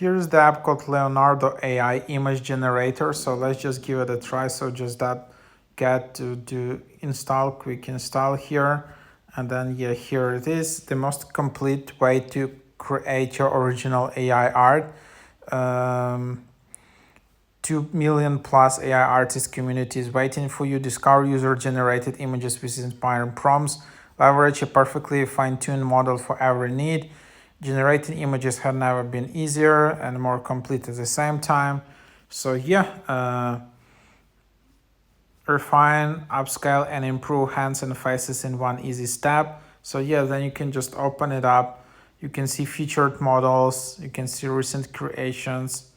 Here's the app called Leonardo.ai image generator. So let's just give it a try. So just that get to do install, quick install here. And then yeah, here it is, the most complete way to create your original AI art. 2 million plus AI artist community is waiting for you. Discover user-generated images with inspiring prompts. Leverage a perfectly fine-tuned model for every need. Generating images have never been easier and more complete at the same time. So yeah, refine, upscale, and improve hands and faces in one easy step. So yeah, then you can just open it up. You can see featured models. You can see recent creations.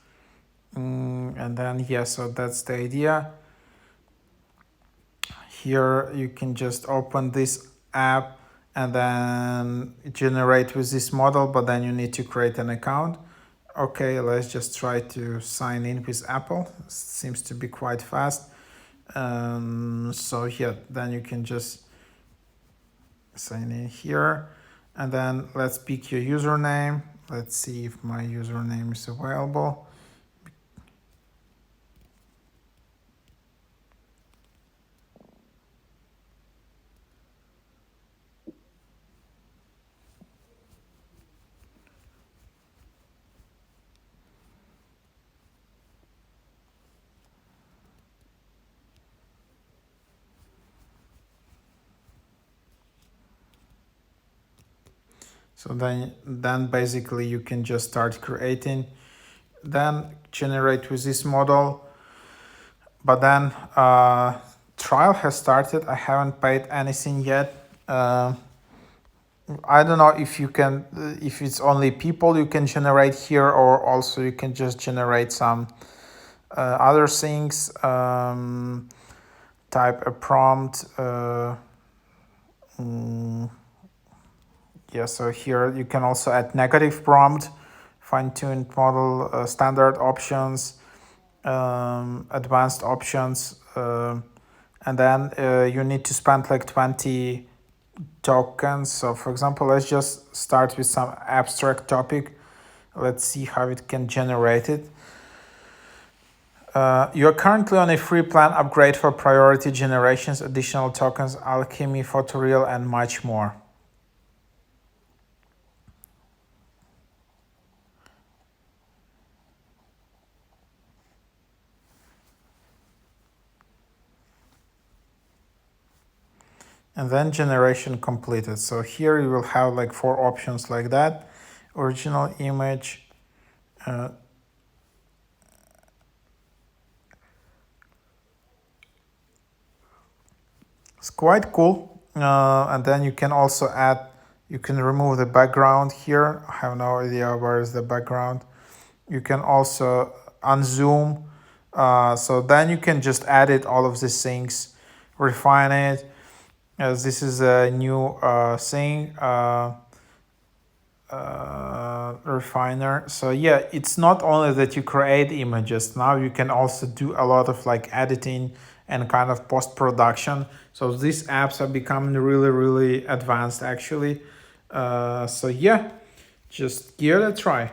And then yeah, so that's the idea. Here you can just open this app and then generate with this model, but then you need to create an account. Okay, let's just try to sign in with Apple. Seems to be quite fast. So yeah, then you can just sign in here, and then let's pick your username. Let's see if my username is available. So then basically you can just start creating, then generate with this model. But then trial has started. I haven't paid anything yet. I don't know if you can, if it's only people you can generate here, or also you can just generate some other things. Type a prompt. Yeah, so here you can also add negative prompt, fine-tuned model, standard options, advanced options, and then you need to spend like 20 tokens. So for example, let's just start with some abstract topic. Let's see how it can generate it. You're currently on a free plan. Upgrade for priority generations, additional tokens, alchemy, photoreal, and much more. And then generation completed. So here you will have like 4 options like that. Original image, it's quite cool. And then you can also add, you can remove the background here. I have no idea where is the background. You can also unzoom. So then you can just edit all of these things, refine it. As this is a new thing, refiner. So yeah, it's not only that you create images, now you can also do a lot of like editing and kind of post-production. So these apps are becoming really advanced actually. So yeah, just give it a try.